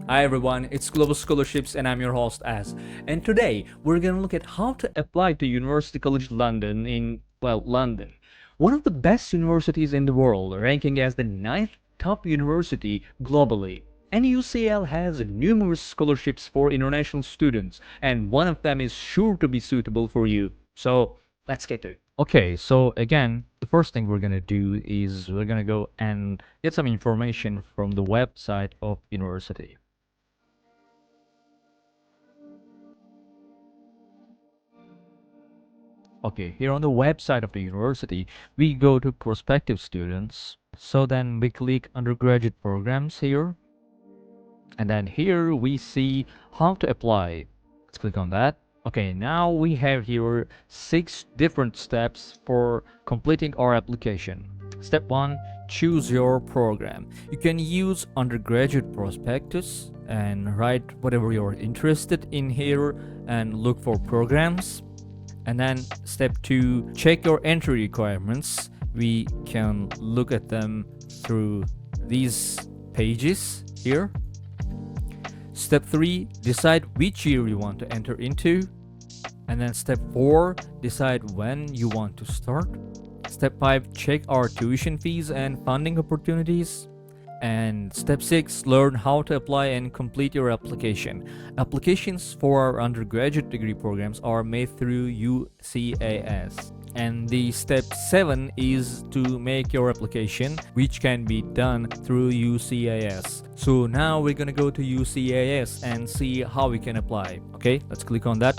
Hi everyone, it's Global Scholarships and I'm your host As. And today we're going to look at how to apply to University College London in, London. One of the best universities in the world, ranking as the ninth top university globally. And UCL has numerous scholarships for international students, and one of them is sure to be suitable for you. So let's get to it. Okay, so again, the first thing we're gonna do is we're gonna go and get some information from the website of university. Okay, here on the website of the university, we go to prospective students. So then we click undergraduate programs here. And then here we see how to apply. Let's click on that. Okay, now we have here 6 different steps for completing our application. Step 1, choose your program. You can use undergraduate prospectus and write whatever you're interested in here and look for programs. And then step 2, check your entry requirements. We can look at them through these pages here. Step 3, decide which year you want to enter into. And then step 4, decide when you want to start. Step 5, check our tuition fees and funding opportunities. And step 6, learn how to apply and complete your application. Applications for our undergraduate degree programs are made through UCAS. And the step 7 is to make your application, which can be done through UCAS. So now we're gonna go to UCAS and see how we can apply. Okay, let's click on that.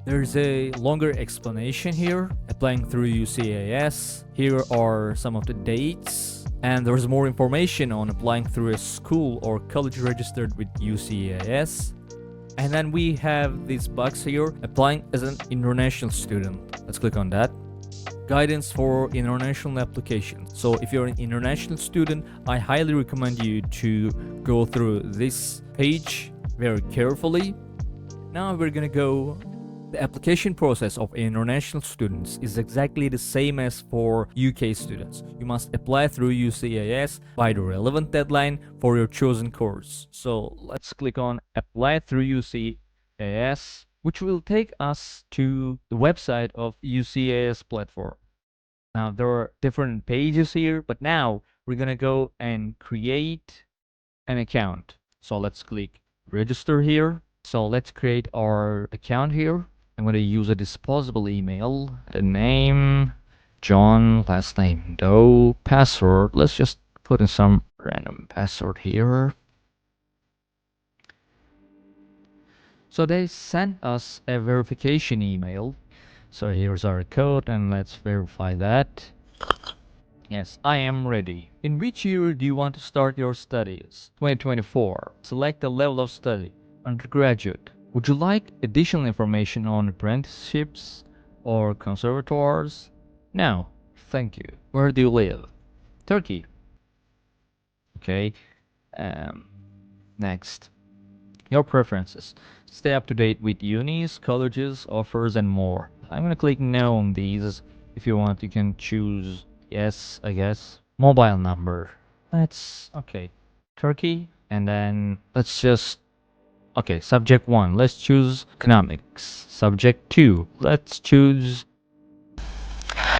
There's a longer explanation here. Applying through UCAS. Here are some of the dates. And there's more information on applying through a school or college registered with UCAS. And then we have this box here, applying as an international student. Let's click on that. Guidance for international application. So if you're an international student, I highly recommend you to go through this page very carefully. Now we're gonna go. The application process of international students is exactly the same as for UK students. You must apply through UCAS by the relevant deadline for your chosen course. So let's click on apply through UCAS, which will take us to the website of UCAS platform. Now there are different pages here, but now we're gonna go and create an account. So let's click register here. So let's create our account here. I'm going to use a disposable email. The name, John, last name, Doe, password. Let's just put in some random password here. So they sent us a verification email. So here's our code and let's verify that. Yes, I am ready. In which year do you want to start your studies? 2024. Select the level of study. Undergraduate. Would you like additional information on apprenticeships or conservatoires? No, thank you. Where do you live? Turkey. Okay. Um, Next. Your preferences. Stay up to date with unis, colleges, offers, and more. I'm gonna click no on these. If you want, you can choose yes, I guess. Mobile number. That's okay. Turkey. And then let's just okay, subject 1, let's choose economics. Subject 2, let's choose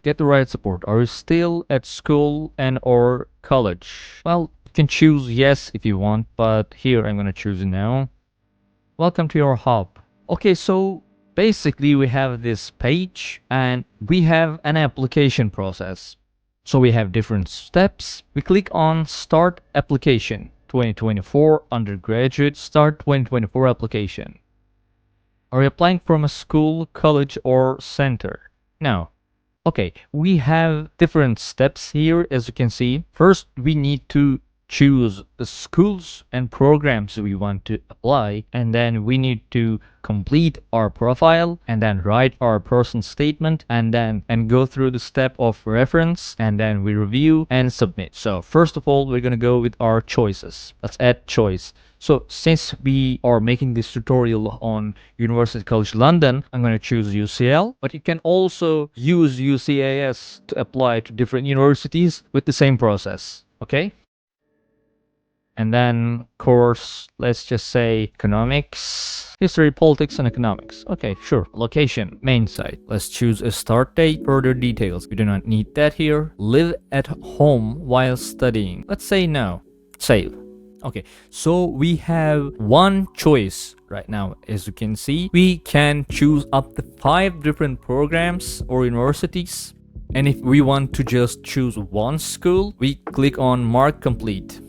get the right support. Are you still at school and or college? Well, you can choose yes if you want, but here I'm gonna choose no. Welcome to your hub. Okay, so basically we have this page and we have an application process. So we have different steps. We click on start application. 2024 undergraduate start 2024 application. Are you applying from a school, college, or center? No. Okay, we have different steps here as you can see. First, we need to choose the schools and programs we want to apply, and then we need to complete our profile and then write our personal statement and go through the step of reference, and then we review and submit. So first of all, we're going to go with our choices. Let's add choice. So since we are making this tutorial on University College London, I'm going to choose UCL, but you can also use UCAS to apply to different universities with the same process. Okay? And then course, let's just say economics, history, politics, and economics. Okay, sure. Location, main site. Let's choose a start date. Further details. We do not need that here. Live at home while studying. Let's say no. Save. Okay, so we have one choice right now. As you can see, we can choose up to 5 different programs or universities. And if we want to just choose one school, we click on mark complete.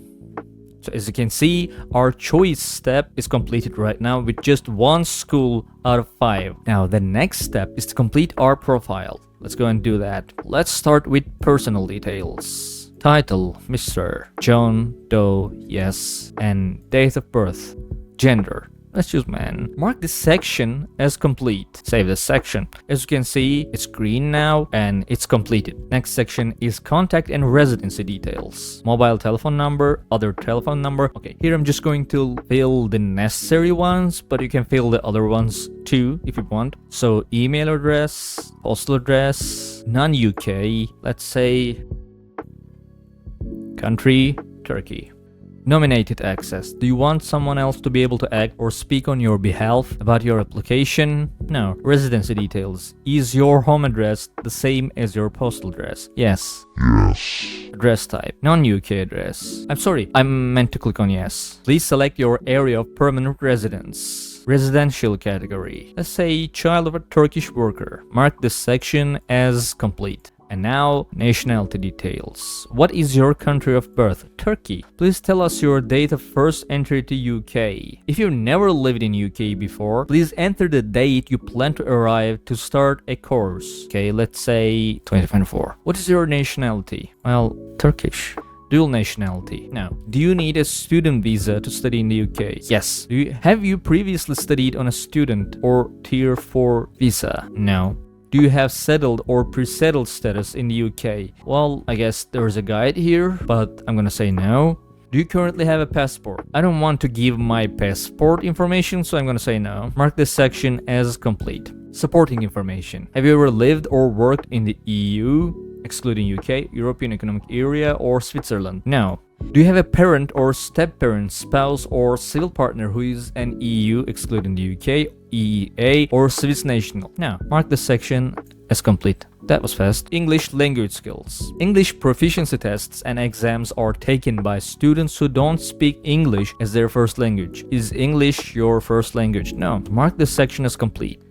So as you can see, our choice step is completed right now with just one school out of 5. Now the next step is to complete our profile. Let's go and do that. Let's start with personal details. Title, Mr. John Doe, yes, and date of birth, gender. Let's choose man. Mark this section as complete. Save this section. As you can see, it's green now and it's completed. Next section is contact and residency details. Mobile telephone number, other telephone number. Okay, here I'm just going to fill the necessary ones, but you can fill the other ones too if you want. So email address, postal address, non-UK, let's say country, Turkey. Nominated access. Do you want someone else to be able to act or speak on your behalf about your application? No. Residency details. Is your home address the same as your postal address? Yes. Yes. Address type. Non-UK address. I'm sorry, I meant to click on yes. Please select your area of permanent residence. Residential category. Let's say child of a Turkish worker. Mark this section as complete. And now, nationality details. What is your country of birth? Turkey. Please tell us your date of first entry to UK. If you've never lived in UK before, please enter the date you plan to arrive to start a course. Okay, let's say 2024. What is your nationality? Well, Turkish. Dual nationality. Now, do you need a student visa to study in the UK? Yes. Have you previously studied on a student or tier 4 visa? No. Do you have settled or pre-settled status in the UK? Well, I guess there's a guide here, but I'm gonna say no. Do you currently have a passport? I don't want to give my passport information, so I'm gonna say no. Mark this section as complete. Supporting information. Have you ever lived or worked in the EU, excluding UK, European Economic Area, or Switzerland? No. Do you have a parent or step-parent, spouse, or civil partner who is an EU, excluding the UK, EEA, or Swiss national? No. Mark this section as complete. That was fast. English language skills. English proficiency tests and exams are taken by students who don't speak English as their first language. Is English your first language? No. Mark this section as complete.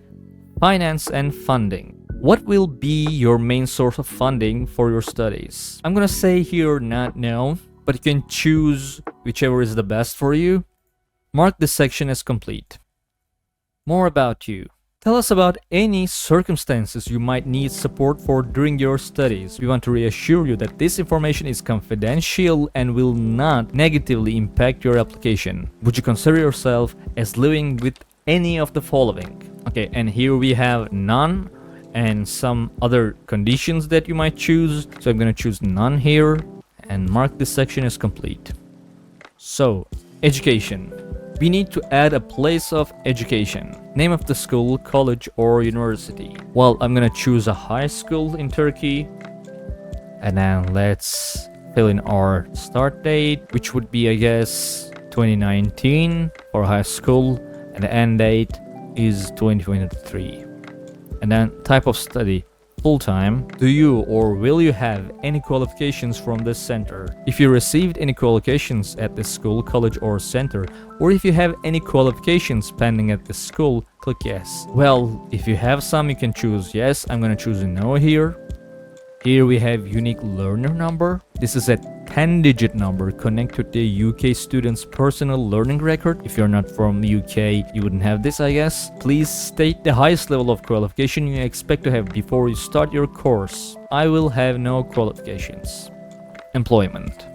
Finance and funding. What will be your main source of funding for your studies? I'm gonna say here not no, but you can choose whichever is the best for you. Mark this section as complete. More about you. Tell us about any circumstances you might need support for during your studies. We want to reassure you that this information is confidential and will not negatively impact your application. Would you consider yourself as living with any of the following? Okay, and here we have none and some other conditions that you might choose. So I'm gonna choose none here and mark this section as complete. So, education. We need to add a place of education. Name of the school, college, or university. Well, I'm gonna choose a high school in Turkey. And then let's fill in our start date, which would be, I guess, 2019 for high school. And the end date is 2023. And then type of study. Full-time. Do you or will you have any qualifications from this center? If you received any qualifications at this school, college, or center, or if you have any qualifications pending at this school, click yes. Well, if you have some, you can choose yes. I'm gonna choose a no here. Here we have unique learner number. This is a 10-digit number connected to the UK student's personal learning record. If you're not from the UK, you wouldn't have this, I guess. Please state the highest level of qualification you expect to have before you start your course. I will have no qualifications. Employment.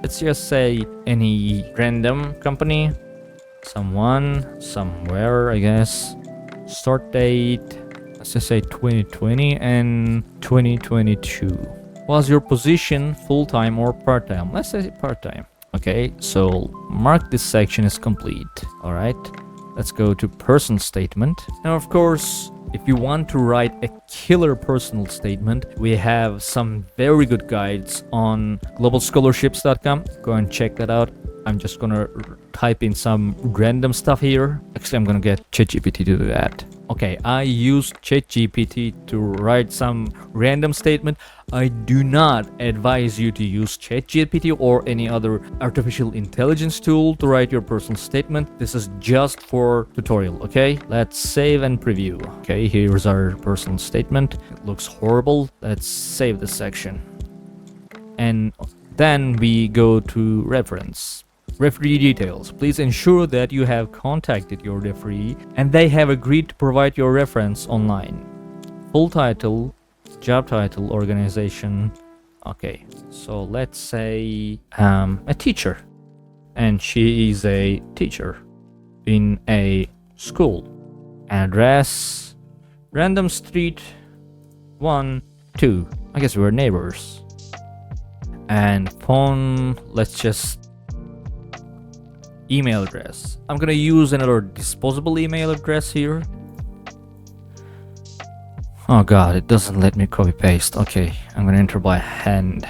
Let's just say any random company. Someone, somewhere, I guess. Start date. Let's just say 2020 and 2022. Was your position full-time or part-time? Let's say part-time. Okay, so mark this section as complete. All right, let's go to person statement. Now, of course, If you want to write a killer personal statement, we have some very good guides on globalscholarships.com. Go and check that out. I'm just gonna type in some random stuff here. Actually, I'm gonna get ChatGPT to do that. Okay, I used ChatGPT to write some random statement. I do not advise you to use ChatGPT or any other artificial intelligence tool to write your personal statement. This is just for tutorial, okay? Let's save and preview. Okay, here's our personal statement. It looks horrible. Let's save this section. And then we go to reference. Referee details. Please ensure that you have contacted your referee and they have agreed to provide your reference online. Full title, job title, organization. Okay, so let's say a teacher. And she is a teacher in a school. Address, random street, 1, 2. I guess we're neighbors. And phone, let's just email address. I'm gonna use another disposable email address here. Oh god, it doesn't let me copy paste. Okay, I'm gonna enter by hand.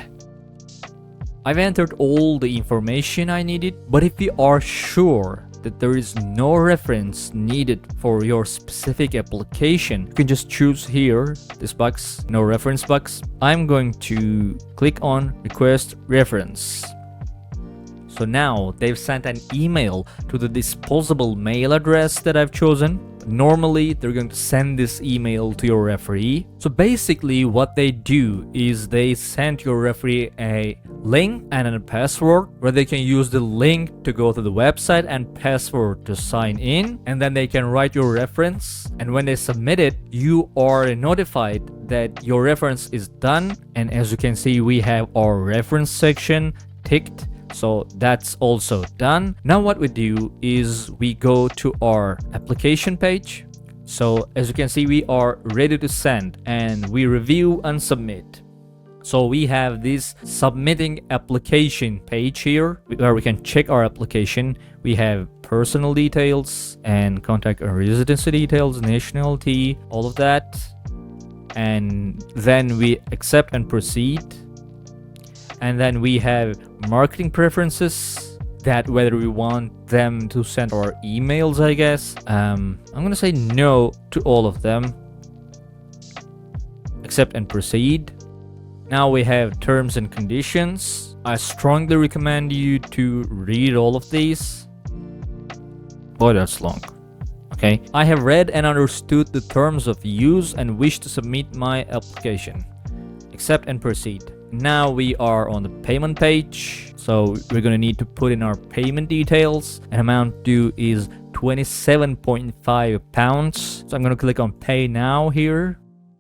I've entered all the information I needed, but if you are sure that there is no reference needed for your specific application, you can just choose here, this box, no reference box. I'm going to click on request reference. So now they've sent an email to the disposable mail address that I've chosen. Normally, they're going to send this email to your referee. So basically what they do is they send your referee a link and a password where they can use the link to go to the website and password to sign in. And then they can write your reference. And when they submit it, you are notified that your reference is done. And as you can see, we have our reference section ticked. So that's also done. Now what we do is we go to our application page. So as you can see, we are ready to send and we review and submit. So we have this submitting application page here where we can check our application. We have personal details and contact and residency details, nationality, all of that. And then we accept and proceed. And then we have marketing preferences, that whether we want them to send our emails, I guess. I'm gonna say no to all of them. Accept and proceed. Now we have terms and conditions. I strongly recommend you to read all of these. Boy, that's long. Okay, I have read and understood the terms of use and wish to submit my application. Accept and proceed. Now we are on the payment page, so we're gonna need to put in our payment details. An amount due is £27.5. So I'm gonna click on pay now here.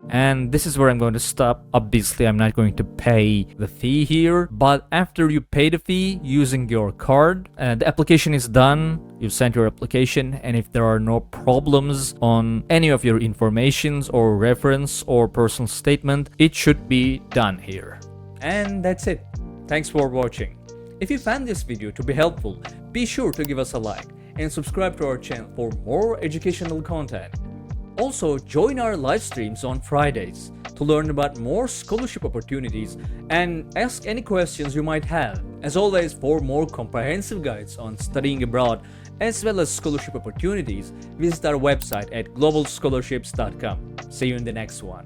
And this is where I'm going to stop. Obviously, I'm not going to pay the fee here, but after you pay the fee using your card, the application is done. You've sent your application, and if there are no problems on any of your informations or reference or personal statement, it should be done here. And that's it. Thanks for watching. If you found this video to be helpful, be sure to give us a like and subscribe to our channel for more educational content. Also, join our live streams on Fridays to learn about more scholarship opportunities and ask any questions you might have. As always, for more comprehensive guides on studying abroad as well as scholarship opportunities, visit our website at globalscholarships.com. See you in the next one.